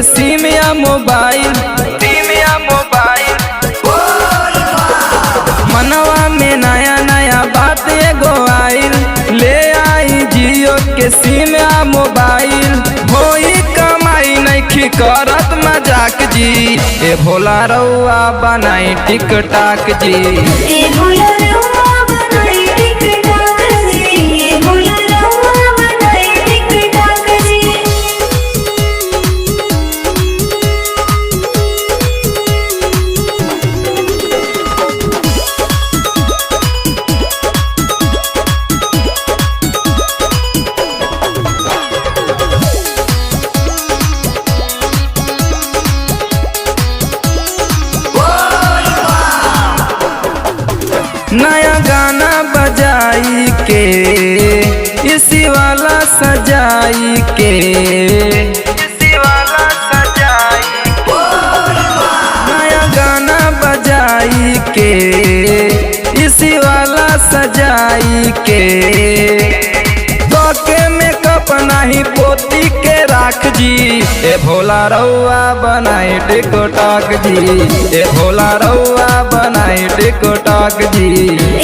के सिम या मोबाइल मनवा में नया नया बात एगो आइल। ले आई जियो के सिम या मोबाइल होई कमाई नइखी करत मजाक जी। ए भोला रउआ बनाई टिकटॉक जी। ए भोला रउआ बनाई टिकटॉक जी। ए भोला रउआ बनाई टिकटॉक जी। नया गाना बजाई के इसी वाला सजाई के नया गाना बजाई के इसी वाला सजाई के के मेकअप नहीं पोती के राख जी। ए भोला रउआ बनाई टिकटॉक जी। ए भोला रउआ बनाई टिकटॉक जी।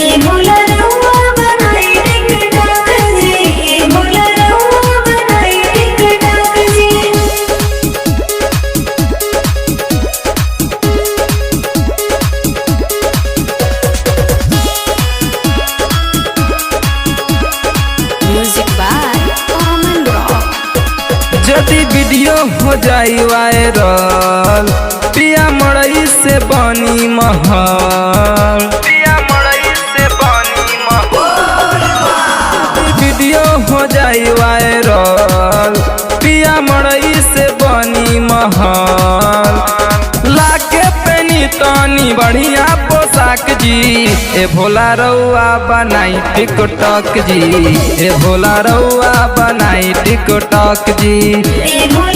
ए भोला रउआ बनाई टिकटॉक जी। ए भोला रउआ बनाई टिकटॉक जी। Music by Aman Rock. यदि वीडियो हो जाई वायरल पिया मड़ई से बनी महल। वीडियो हो जाई वायरल पिया मड़ई से बनी महल। लाके पेनी तानी बढ़िया पोशाक जी। ए भोला रउआ बनाई टिकटॉक जी। ए भोला रउआ बनाई टिकटॉक जी। ए भोला